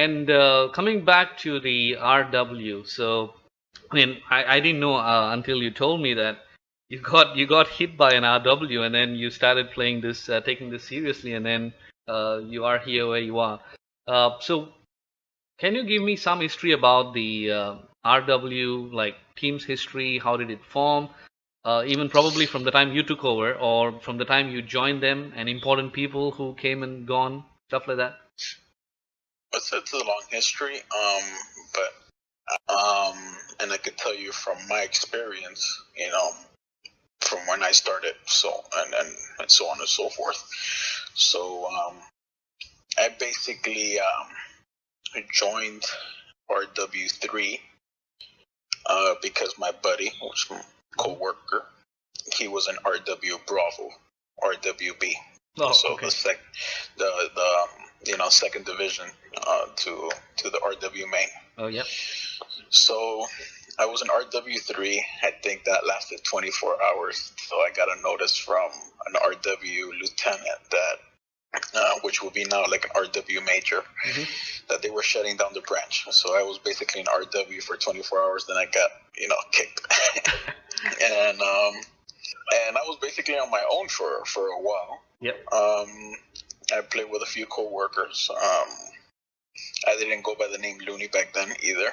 And coming back to the RW, so I mean, I didn't know until you told me that you got hit by an RW, and then you started playing this, taking this seriously, and then you are here where you are. So can you give me some history about the RW, like team's history? How did it form? Even probably from the time you took over, or from the time you joined them, and important people who came and gone, stuff like that. It's a long history, but and I could tell you from my experience, from when I started, so and so on and so forth. So I basically joined RW3 because my buddy, which was my co-worker, he was an RW Bravo, RWB. Oh, so okay. the second division to the RW main. Oh, yep. So I was in RW3. I think that lasted 24 hours. So I got a notice from an RW lieutenant that, which would be now like an RW major, that they were shutting down the branch. So I was basically in RW for 24 hours. Then I got, kicked. And I was basically on my own for a while. Yep. I played with a few co-workers. I didn't go by the name Looney back then either.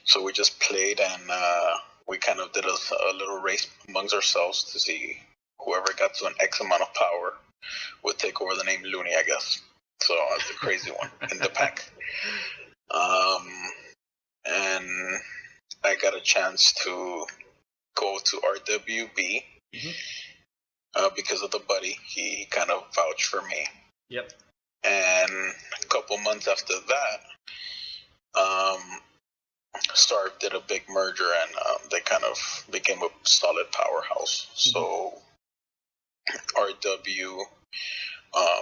So we just played, and we kind of did a little race amongst ourselves to see whoever got to an X amount of power would take over the name Looney, I guess. So I was the crazy one in the pack. And I got a chance to go to RWB because of the buddy. He kind of vouched for me. Yep. And a couple months after that, Star did a big merger, and they kind of became a solid powerhouse. So RW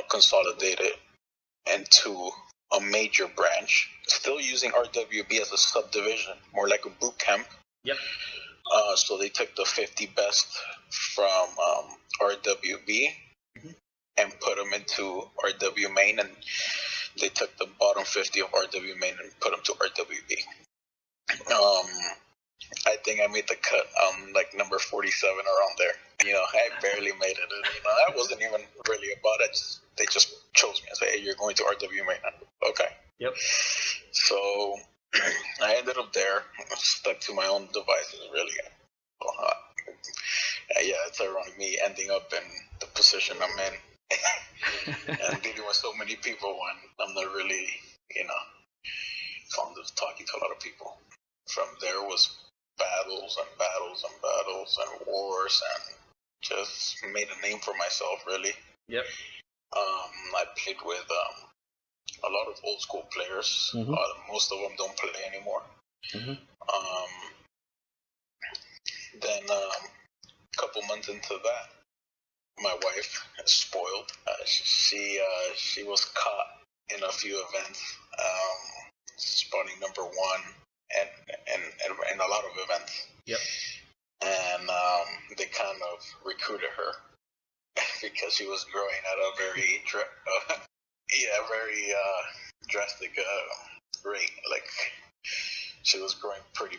consolidated into a major branch, still using RWB as a subdivision, more like a boot camp. Yep. So they took the 50 best from RWB and put them into RW main, and they took the bottom 50 of RW main and put them to RWB. I think I made the cut like number 47 around there. I barely made it. I wasn't even really about it. They just chose me and said, "Hey, you're going to RW main." Okay. Yep. So I ended up there, stuck to my own devices, really. Yeah, it's ironic me ending up in the position I'm in and dealing with so many people when I'm not really, fond of talking to a lot of people. From there was battles and battles and battles and wars, and just made a name for myself, really. Yep. I played with a lot of old school players. Most of them don't play anymore. Then a couple months into that, my wife, spoiled, she was caught in a few events, spawning number one and a lot of events. Yep. And they kind of recruited her because she was growing at a very drastic rate. Like, she was growing pretty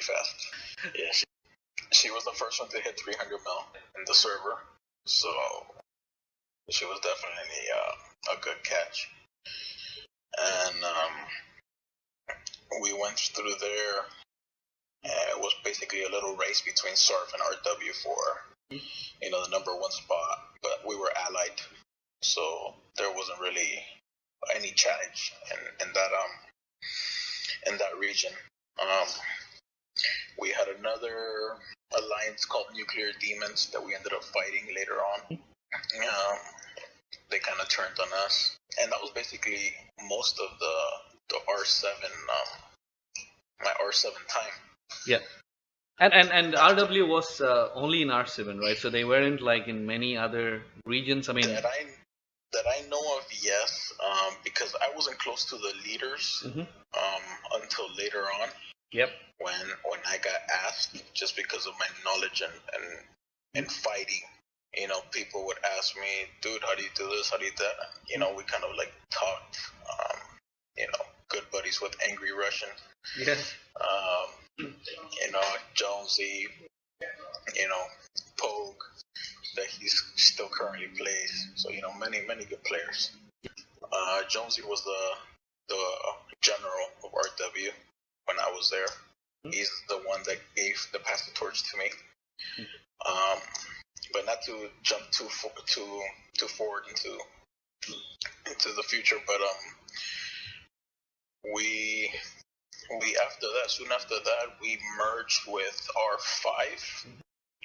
fast. Yeah, she was the first one to hit 300 mil in the server, so she was definitely a good catch. And we went through there. It was basically a little race between Surf and RW for the number one spot, but we were allied, so there wasn't really any challenge in that region. We had another alliance called Nuclear Demons that we ended up fighting later on. They kind of turned on us, and that was basically most of the R7, my R7 time. Yeah. And RW was only in R7, right? So they weren't like in many other regions. I mean, that I know of, yes, because I wasn't close to the leaders until later on. Yep. When I got asked, just because of my knowledge and fighting people would ask me, dude, how do you do this? How do you do that? We kind of like talked, good buddies with Angry Russian. Yes. Jonesy, Pogue, that he's still currently plays. So, many good players. Jonesy was the general of RW when I was there. He's the one that passed the torch to me. But not to jump too forward into the future, but we soon after that we merged with R5,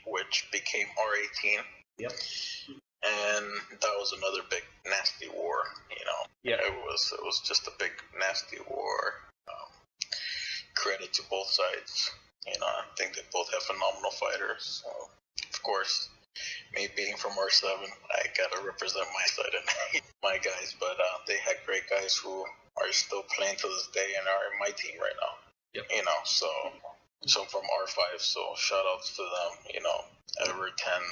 which became R18. Yep. And that was another big nasty war. Yeah. It was just a big nasty war. Credit to both sides. I think they both have phenomenal fighters. So, of course, me being from R7, I gotta represent my side and my guys. But they had great guys who are still playing to this day and are in my team right now. Yep. So from R5, so shout outs to them. Everton,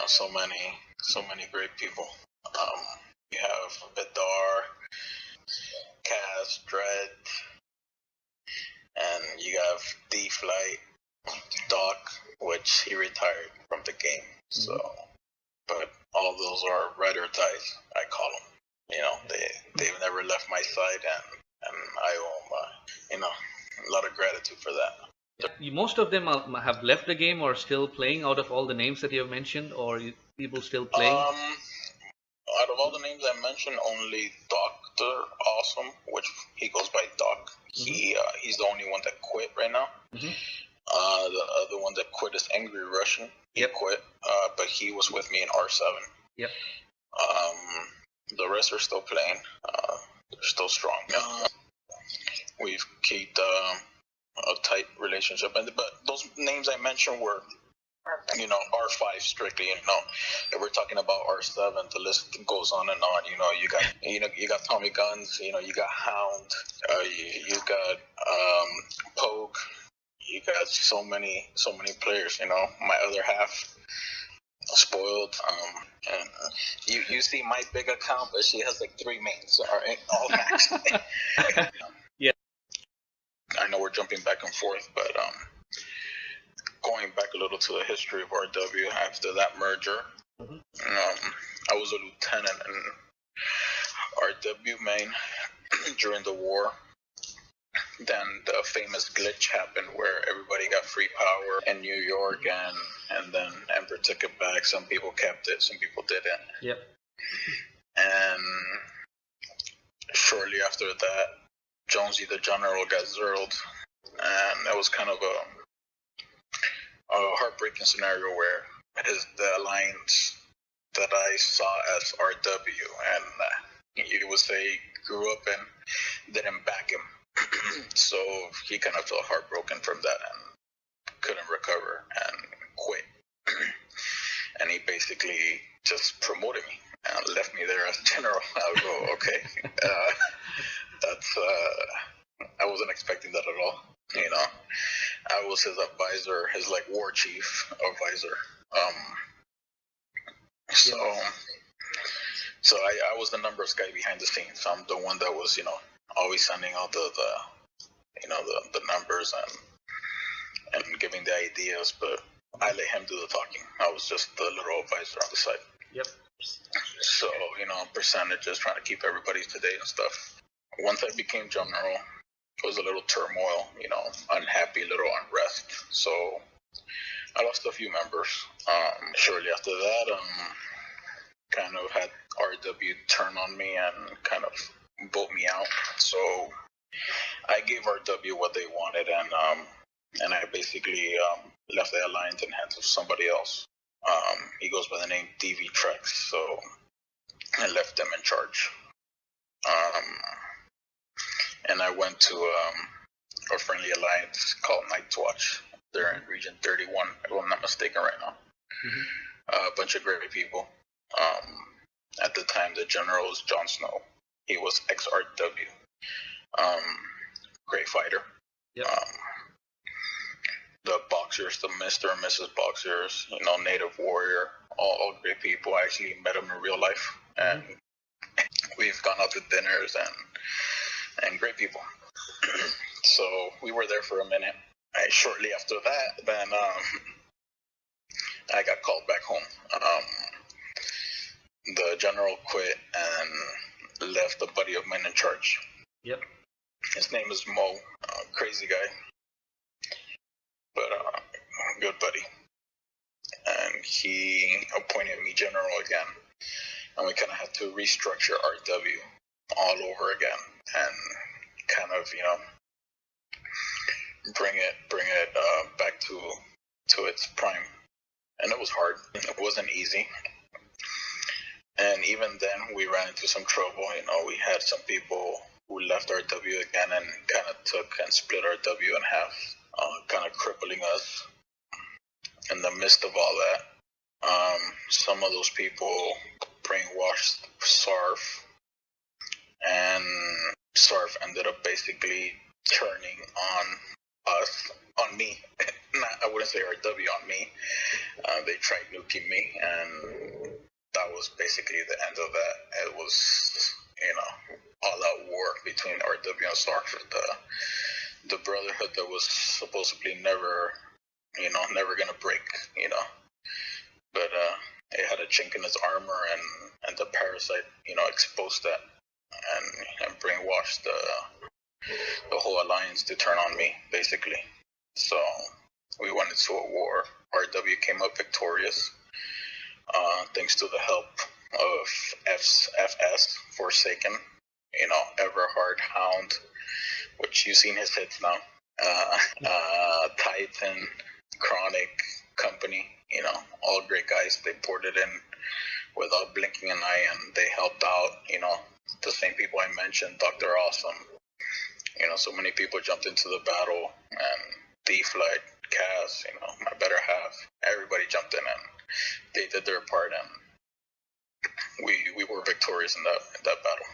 so many great people. You have Bedar, Kaz, Dread, and you have D-Flight, Doc, which he retired from the game. So, but all those are ride or dies, I call them. They've never left my side, and I owe them, a lot of gratitude for that. Most of them have left the game or still playing out of all the names that you have mentioned, or people still playing? Out of all the names I mentioned, only Dr. Awesome, which he goes by Doc. He's the only one that quit right now. The other one that quit is Angry Russian. He quit, but he was with me in R7. Yep. The rest are still playing. They're still strong. We've kept a tight relationship, but those names I mentioned were, R5 strictly. If we're talking about R7, the list goes on and on. You got Tommy Guns. You got Hound. You got Pogue. You got so many players. My other half spoiled. And you see my big account, but she has like 3 mains. All maxed. Yeah. I know we're jumping back and forth, but going back a little to the history of RW after that merger, I was a lieutenant in RW main during the war. Then the famous glitch happened where everybody got free power in New York, and then Ember took it back. Some people kept it, some people didn't. Yep. And shortly after that, Jonesy the General got zeroed, and that was kind of a heartbreaking scenario where the alliance that I saw as RW, and you would say grew up and didn't back him. So he kind of felt heartbroken from that and couldn't recover and quit. And he basically just promoted me and left me there as general. I go, okay, that's I wasn't expecting that at all. I was his advisor, his like war chief advisor. So I was the numbers guy behind the scenes. I'm the one that was, always sending out the numbers and giving the ideas, but I let him do the talking. I was just the little advisor on the side. Yep. So, percentages, trying to keep everybody to date and stuff. Once I became general, it was a little turmoil, unhappy, little unrest. So I lost a few members. Shortly after that, kind of had RW turn on me and kind of vote me out. So I gave RW what they wanted, and I basically left the alliance in hands of somebody else. He goes by the name DV Trex, so I left them in charge. And I went to a friendly alliance called Night's Watch. They're in Region 31, if I'm not mistaken right now. A bunch of great people. At the time, the general was Jon Snow. He was ex-RW. Great fighter. Yep. The boxers, the Mr. and Mrs. Boxers, Native Warrior, all great people. I actually met them in real life, and we've gone out to dinners and great people. So we were there for a minute. Shortly after that, then I got called back home. The general quit and left a buddy of mine in charge. Yep. His name is Mo, crazy guy, but good buddy. And he appointed me general again, and we kind of had to restructure RW all over again, and kind of bring it back to its prime. And it was hard. It wasn't easy. And even then, we ran into some trouble. We had some people who left RW again and kind of took and split RW in half, kind of crippling us. In the midst of all that, some of those people brainwashed Sarf, and Sarf ended up basically turning on me. I wouldn't say RW, on me. They tried nuking me, and that was basically the end of that. It was, all-out war between RW and Sarf. The brotherhood that was supposedly never gonna break, but it had a chink in its armor, and the parasite, exposed that and brainwashed the whole alliance to turn on me, basically. So we went into a war. RW came up victorious, thanks to the help of FS, Forsaken, Everhard, Hound, which you've seen his hits now, Titan, Chronic, Company, all great guys. They poured it in without blinking an eye, and they helped out, the same people I mentioned, Dr. Awesome. So many people jumped into the battle, and D-Flight, Cass, my better half, everybody jumped in, and they did their part, and we were victorious in that battle,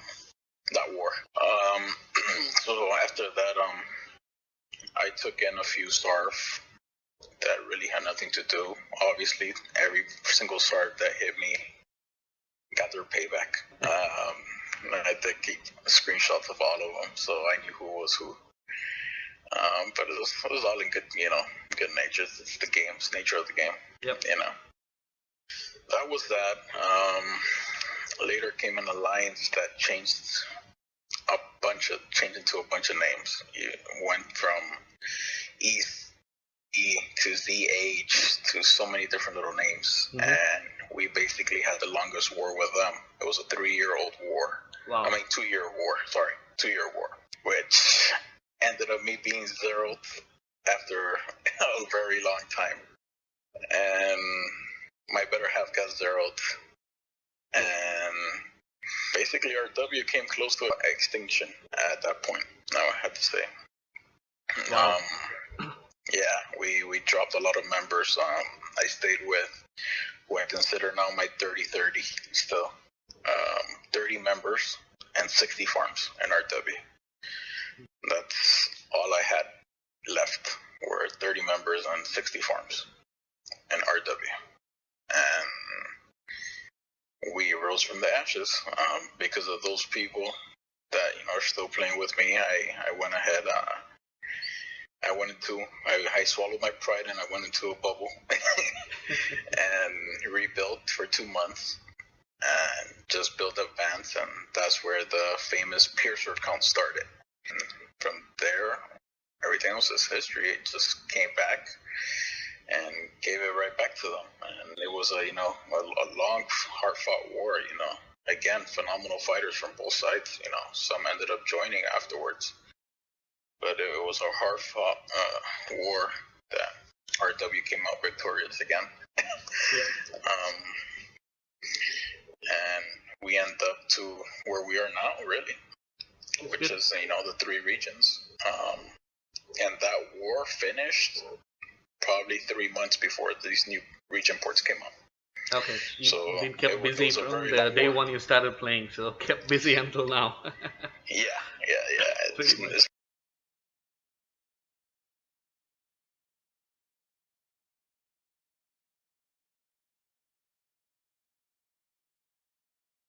that war. So after that, I took in a few Sarf that really had nothing to do. Obviously, every single Sarf that hit me got their payback. I did keep screenshots of all of them, so I knew who was who. But it was all in good, good nature. It's the game's nature of the game. Yep. That was that. Later came an alliance that changed into a bunch of names. It went from E to ZH to so many different little names, and we basically had the longest war with them. It was a 3-year-old war. Wow. 2-year war. Sorry, 2-year war, which ended up me being zeroed after a very long time, and my better half got zeroed, and basically RW came close to extinction at that point. Now I have to say. Wow. Yeah, we dropped a lot of members. I stayed with who I consider now my 30-30 still. 30 members and 60 farms in RW. That's all I had left, were 30 members and 60 farms in RW. And we rose from the ashes because of those people that are still playing with me. I went ahead. I swallowed my pride, and I went into a bubble and rebuilt for 2 months and just built advance, and that's where the famous Piercer count started. And from there, everything else is history. It just came back and gave it right back to them, and it was a long, hard-fought war. Again, phenomenal fighters from both sides. Some ended up joining afterwards. But it was a hard-fought war that RW came out victorious again. And we end up to where we are now, really, which is, the 3 regions. And that war finished probably 3 months before these new region ports came up. Okay, you've been kept it busy was from the day one you started playing, so kept busy until now. Yeah. It's